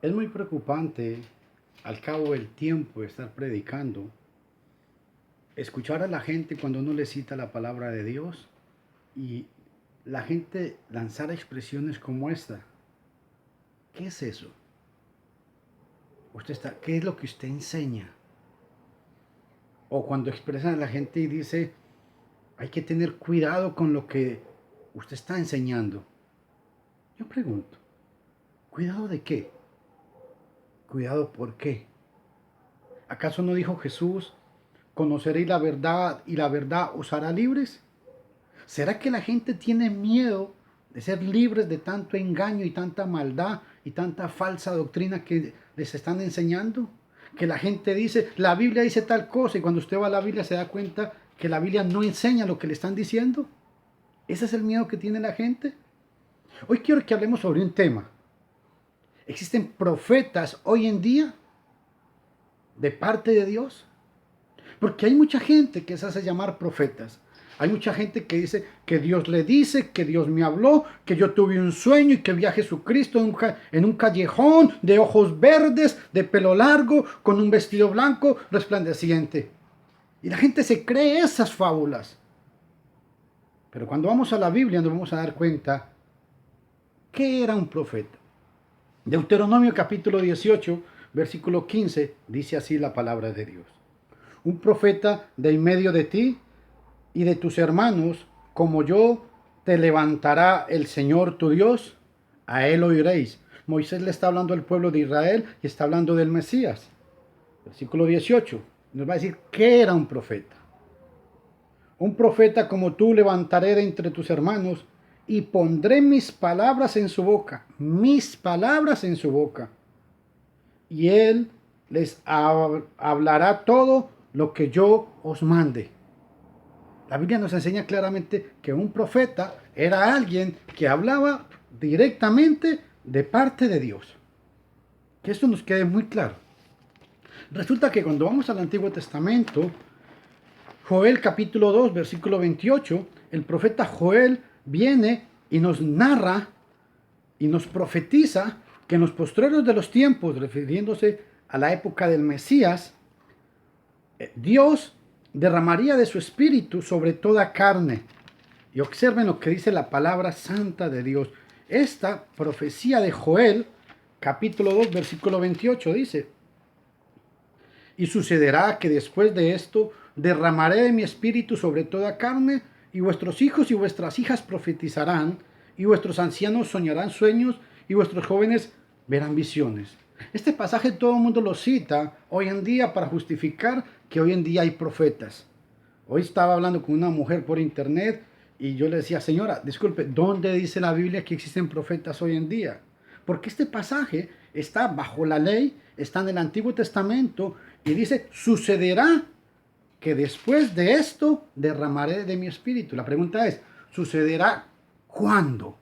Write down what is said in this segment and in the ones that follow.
Es muy preocupante, al cabo del tiempo de estar predicando, escuchar a la gente cuando uno le cita la palabra de Dios y la gente lanzar expresiones como esta. ¿Qué es eso? ¿Qué es lo que usted enseña? O cuando expresan a la gente y dice, hay que tener cuidado con lo que usted está enseñando. Yo pregunto, ¿cuidado de qué? ¿Cuidado por qué? ¿Acaso no dijo Jesús, conoceréis la verdad y la verdad os hará libres? ¿Será que la gente tiene miedo de ser libres de tanto engaño y tanta maldad y tanta falsa doctrina que les están enseñando? Que la gente dice, la Biblia dice tal cosa, y cuando usted va a la Biblia se da cuenta que la Biblia no enseña lo que le están diciendo. ¿Ese es el miedo que tiene la gente? Hoy quiero que hablemos sobre un tema. ¿Existen profetas hoy en día de parte de Dios? Porque hay mucha gente que se hace llamar profetas. Hay mucha gente que dice que Dios le dice, que Dios me habló, que yo tuve un sueño y que vi a Jesucristo en un callejón de ojos verdes, de pelo largo, con un vestido blanco resplandeciente. Y la gente se cree esas fábulas. Pero cuando vamos a la Biblia nos vamos a dar cuenta que era un profeta. Deuteronomio capítulo 18, versículo 15, dice así la palabra de Dios. Un profeta de en medio de ti y de tus hermanos, como yo, te levantará el Señor tu Dios, a él oiréis. Moisés le está hablando al pueblo de Israel y está hablando del Mesías. Versículo 18, nos va a decir que era un profeta. Un profeta como tú levantaré de entre tus hermanos y pondré mis palabras en su boca, mis palabras en su boca. Y él les hablará todo lo que yo os mande. La Biblia nos enseña claramente que un profeta era alguien que hablaba directamente de parte de Dios. Que esto nos quede muy claro. Resulta que cuando vamos al Antiguo Testamento, Joel capítulo 2, versículo 28, el profeta Joel viene y nos narra y nos profetiza que en los postreros de los tiempos, refiriéndose a la época del Mesías, Dios derramaría de su espíritu sobre toda carne. Y observen lo que dice la palabra santa de Dios. Esta profecía de Joel, capítulo 2, versículo 28, dice: y sucederá que después de esto derramaré de mi espíritu sobre toda carne, y vuestros hijos y vuestras hijas profetizarán, y vuestros ancianos soñarán sueños, y vuestros jóvenes verán visiones. Este pasaje todo el mundo lo cita hoy en día para justificar que hoy en día hay profetas. Hoy estaba hablando con una mujer por internet y yo le decía, señora, disculpe, ¿dónde dice la Biblia que existen profetas hoy en día? Porque este pasaje está bajo la ley, está en el Antiguo Testamento y dice, sucederá que después de esto derramaré de mi espíritu. La pregunta es, ¿sucederá cuándo?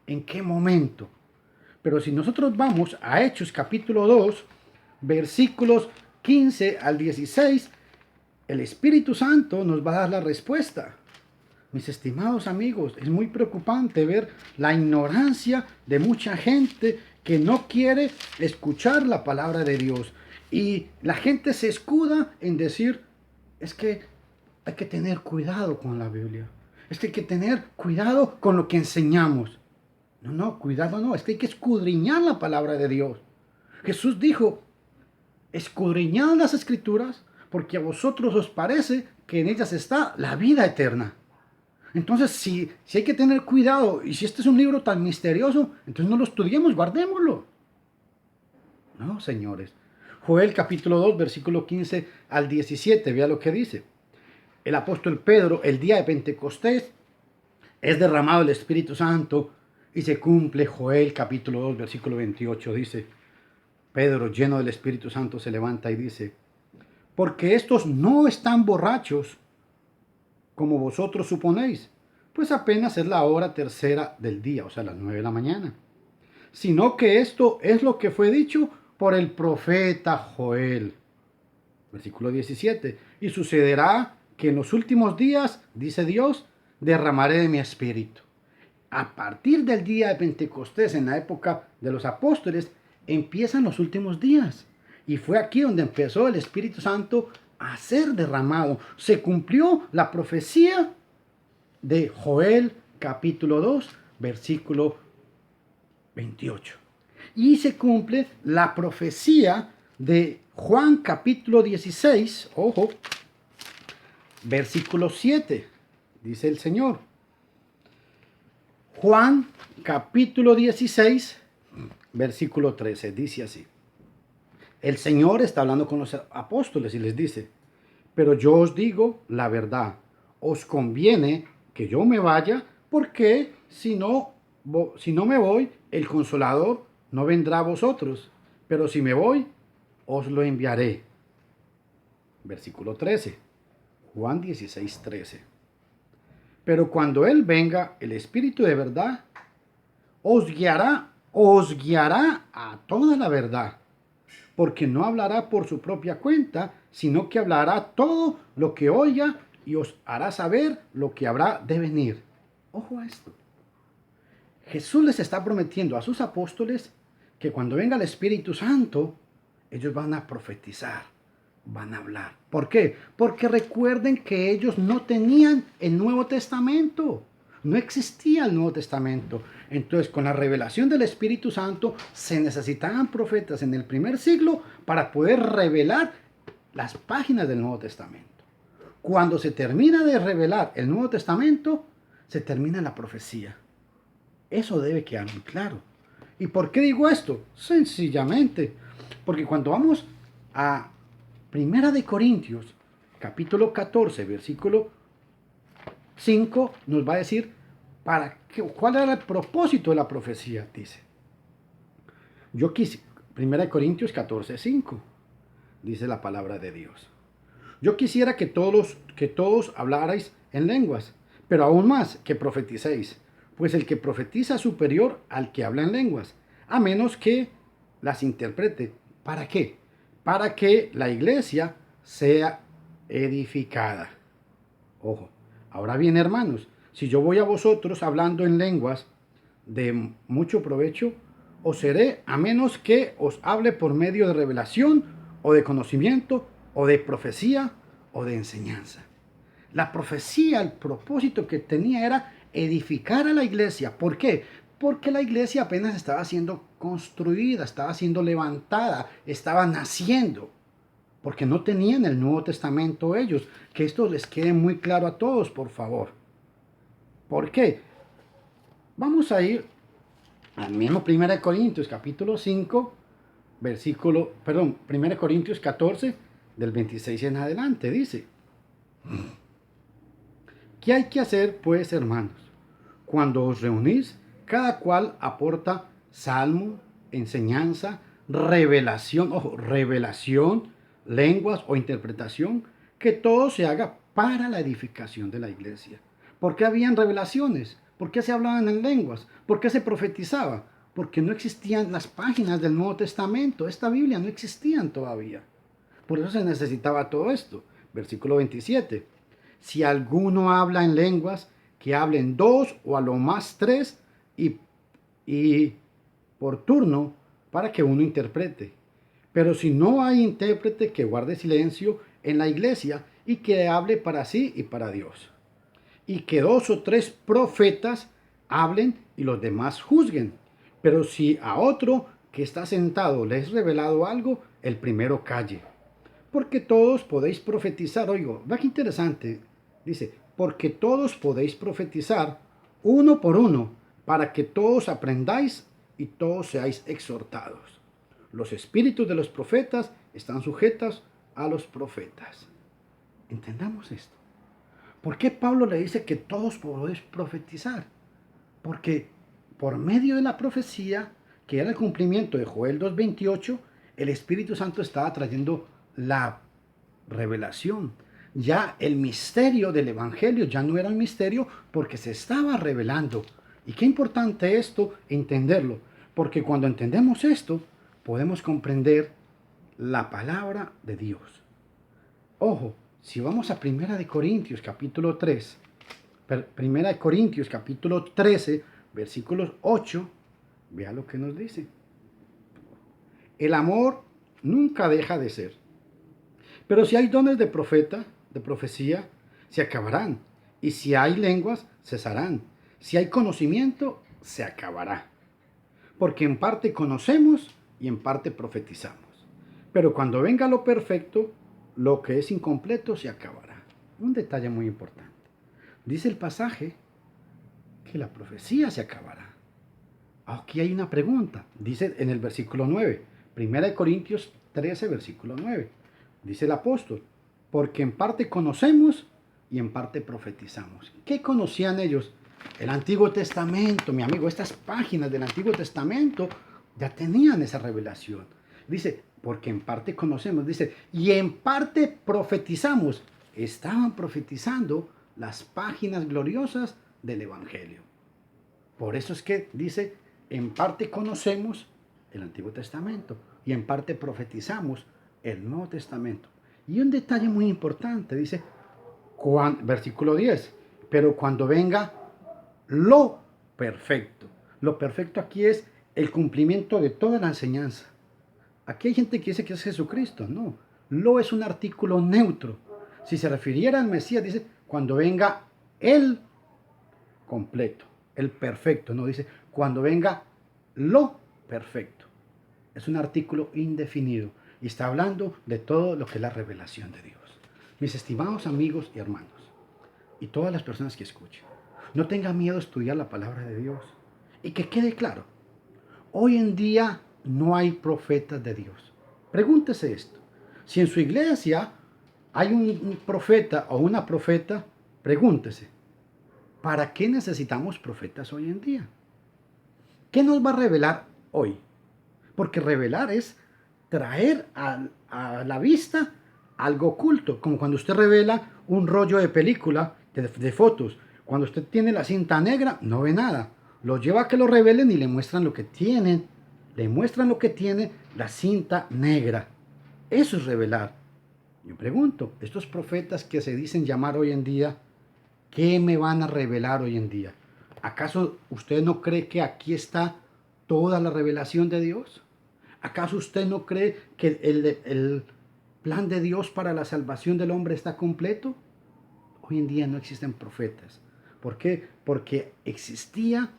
¿En qué momento? Pero si nosotros vamos a Hechos capítulo 2, versículos 15 al 16, el Espíritu Santo nos va a dar la respuesta. Mis estimados amigos, es muy preocupante ver la ignorancia de mucha gente que no quiere escuchar la palabra de Dios. Y la gente se escuda en decir, es que hay que tener cuidado con la Biblia. Es que hay que tener cuidado con lo que enseñamos. No, cuidado no, es que hay que escudriñar la palabra de Dios. Jesús dijo, escudriñad las escrituras porque a vosotros os parece que en ellas está la vida eterna. Entonces, si hay que tener cuidado, y si este es un libro tan misterioso, entonces no lo estudiemos, guardémoslo. No, señores. Joel capítulo 2, versículo 15 al 17, vea lo que dice. El apóstol Pedro, el día de Pentecostés, es derramado el Espíritu Santo y se cumple Joel capítulo 2, versículo 28, dice, Pedro, lleno del Espíritu Santo, se levanta y dice, porque estos no están borrachos, como vosotros suponéis, pues apenas es la hora tercera del día, o sea, las 9 de la mañana. Sino que esto es lo que fue dicho por el profeta Joel. Versículo 17. Y sucederá que en los últimos días, dice Dios, derramaré de mi espíritu. A partir del día de Pentecostés, en la época de los apóstoles, empiezan los últimos días. Y fue aquí donde empezó el Espíritu Santo a ser derramado. Se cumplió la profecía de Joel capítulo 2, versículo 28. Y se cumple la profecía de Juan capítulo 16, ojo, versículo 7, dice el Señor. Juan capítulo 16, versículo 13, dice así. El Señor está hablando con los apóstoles y les dice, pero yo os digo la verdad, os conviene que yo me vaya, porque si no me voy, el Consolador no vendrá a vosotros, pero si me voy, os lo enviaré. Versículo 13, Juan 16, 13. Pero cuando Él venga, el Espíritu de verdad, os guiará a toda la verdad, porque no hablará por su propia cuenta, sino que hablará todo lo que oiga y os hará saber lo que habrá de venir. Ojo a esto. Jesús les está prometiendo a sus apóstoles que cuando venga el Espíritu Santo, ellos van a profetizar, van a hablar. ¿Por qué? Porque recuerden que ellos no tenían el Nuevo Testamento. No existía el Nuevo Testamento. Entonces, con la revelación del Espíritu Santo, se necesitaban profetas en el primer siglo para poder revelar las páginas del Nuevo Testamento. Cuando se termina de revelar el Nuevo Testamento, se termina la profecía. Eso debe quedar muy claro. ¿Y por qué digo esto? Sencillamente, porque cuando vamos a Primera de Corintios, capítulo 14, versículo 5, nos va a decir cuál era el propósito de la profecía, dice. Yo quise, Primera de Corintios 14, 5, dice la palabra de Dios. Yo quisiera que todos hablarais en lenguas, pero aún más que profeticéis, pues el que profetiza es superior al que habla en lenguas, a menos que las interprete. ¿Para qué? Para que la iglesia sea edificada. Ojo, ahora bien, hermanos, si yo voy a vosotros hablando en lenguas de mucho provecho, os seré a menos que os hable por medio de revelación o de conocimiento o de profecía o de enseñanza. La profecía, el propósito que tenía era edificar a la iglesia. ¿Por qué? Porque la iglesia apenas estaba siendo construida, estaba siendo levantada, estaba naciendo. Porque no tenían el Nuevo Testamento ellos. Que esto les quede muy claro a todos, por favor. ¿Por qué? Vamos a ir al mismo 1 Corintios capítulo 5, 1 Corintios 14, del 26 en adelante, dice. ¿Qué hay que hacer, pues, hermanos? Cuando os reunís, cada cual aporta salmo, enseñanza, revelación, lenguas o interpretación, que todo se haga para la edificación de la iglesia. ¿Por qué habían revelaciones? ¿Por qué se hablaban en lenguas? ¿Por qué se profetizaba? Porque no existían las páginas del Nuevo Testamento. Esta Biblia no existían todavía. Por eso se necesitaba todo esto. Versículo 27. Si alguno habla en lenguas, que hablen dos o a lo más tres y por turno para que uno interprete. Pero si no hay intérprete, que guarde silencio en la iglesia y que hable para sí y para Dios. Y que dos o tres profetas hablen y los demás juzguen. Pero si a otro que está sentado le es revelado algo, el primero calle. Porque todos podéis profetizar. Oigo, vea qué interesante. Dice, porque todos podéis profetizar uno por uno, para que todos aprendáis y todos seáis exhortados. Los espíritus de los profetas están sujetos a los profetas. Entendamos esto. ¿Por qué Pablo le dice que todos podéis profetizar? Porque por medio de la profecía, que era el cumplimiento de Joel 2:28, el Espíritu Santo estaba trayendo la revelación. Ya el misterio del Evangelio ya no era un misterio porque se estaba revelando. Y qué importante esto, entenderlo. Porque cuando entendemos esto, podemos comprender la palabra de Dios. Ojo, si vamos a 1 Corintios capítulo 3, 1 Corintios capítulo 13, versículos 8, vea lo que nos dice. El amor nunca deja de ser. Pero si hay dones de profeta, de profecía, se acabarán. Y si hay lenguas, cesarán. Si hay conocimiento, se acabará. Porque en parte conocemos y en parte profetizamos. Pero cuando venga lo perfecto, lo que es incompleto se acabará. Un detalle muy importante. Dice el pasaje que la profecía se acabará. Aquí hay una pregunta. Dice en el versículo 9. 1 Corintios 13, versículo 9. Dice el apóstol, porque en parte conocemos y en parte profetizamos. ¿Qué conocían ellos? El Antiguo Testamento, mi amigo, estas páginas del Antiguo Testamento ya tenían esa revelación. Dice, porque en parte conocemos, dice, y en parte profetizamos. Estaban profetizando las páginas gloriosas del Evangelio. Por eso es que dice, en parte conocemos el Antiguo Testamento y en parte profetizamos el Nuevo Testamento. Y un detalle muy importante, dice, versículo 10, pero cuando venga lo perfecto. Lo perfecto aquí es el cumplimiento de toda la enseñanza. Aquí hay gente que dice que es Jesucristo. No, lo es un artículo neutro. Si se refiriera al Mesías, dice, cuando venga el completo, el perfecto. No, dice, cuando venga lo perfecto. Es un artículo indefinido y está hablando de todo lo que es la revelación de Dios. Mis estimados amigos y hermanos, y todas las personas que escuchen, no tengan miedo a estudiar la palabra de Dios. Y que quede claro, hoy en día no hay profetas de Dios. Pregúntese esto. Si en su iglesia hay un profeta o una profeta, pregúntese, ¿para qué necesitamos profetas hoy en día? ¿Qué nos va a revelar hoy? Porque revelar es traer a la vista algo oculto, como cuando usted revela un rollo de película, de fotos. Cuando usted tiene la cinta negra, no ve nada. Lo lleva a que lo revelen y le muestran lo que tienen. Le muestran lo que tiene la cinta negra. Eso es revelar. Yo pregunto, estos profetas que se dicen llamar hoy en día, ¿qué me van a revelar hoy en día? ¿Acaso usted no cree que aquí está toda la revelación de Dios? ¿Acaso usted no cree que el plan de Dios para la salvación del hombre está completo? Hoy en día no existen profetas. ¿Por qué? Porque existía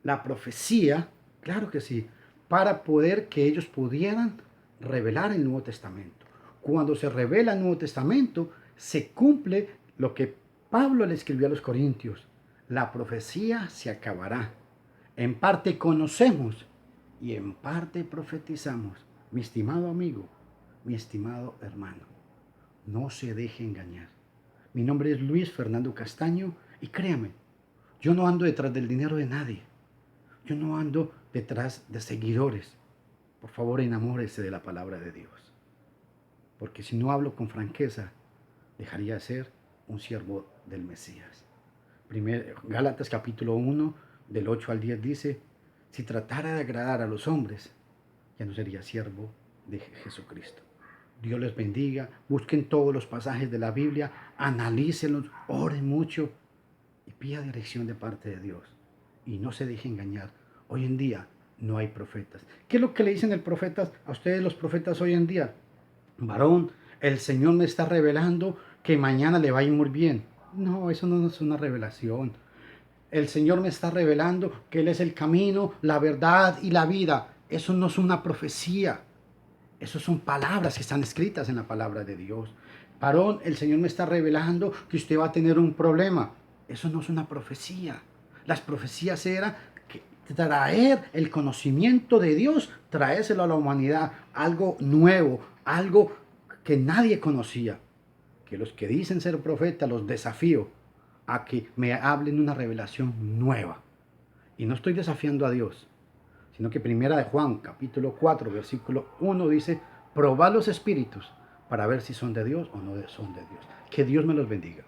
la profecía, claro que sí, para poder que ellos pudieran revelar el Nuevo Testamento. Cuando se revela el Nuevo Testamento, se cumple lo que Pablo le escribió a los Corintios. La profecía se acabará. En parte conocemos y en parte profetizamos. Mi estimado amigo, mi estimado hermano, no se deje engañar. Mi nombre es Luis Fernando Castaño y créame, yo no ando detrás del dinero de nadie. Yo no ando detrás de seguidores. Por favor, enamórese de la palabra de Dios. Porque si no hablo con franqueza, dejaría de ser un siervo del Mesías. Gálatas capítulo 1, del 8 al 10 dice, si tratara de agradar a los hombres, ya no sería siervo de Jesucristo. Dios les bendiga, busquen todos los pasajes de la Biblia, analícenlos, oren mucho y pida dirección de parte de Dios. Y no se deje engañar. Hoy en día no hay profetas. ¿Qué es lo que le dicen el profeta a ustedes los profetas hoy en día? Varón, el Señor me está revelando que mañana le va a ir muy bien. No, eso no es una revelación. El Señor me está revelando que Él es el camino, la verdad y la vida. Eso no es una profecía. Eso son palabras que están escritas en la palabra de Dios. Varón, el Señor me está revelando que usted va a tener un problema. Eso no es una profecía. Las profecías eran que traer el conocimiento de Dios, traérselo a la humanidad, algo nuevo, algo que nadie conocía. Que los que dicen ser profetas los desafío a que me hablen una revelación nueva. Y no estoy desafiando a Dios, sino que primera de Juan, capítulo 4, versículo 1 dice, probad los espíritus para ver si son de Dios o no son de Dios. Que Dios me los bendiga.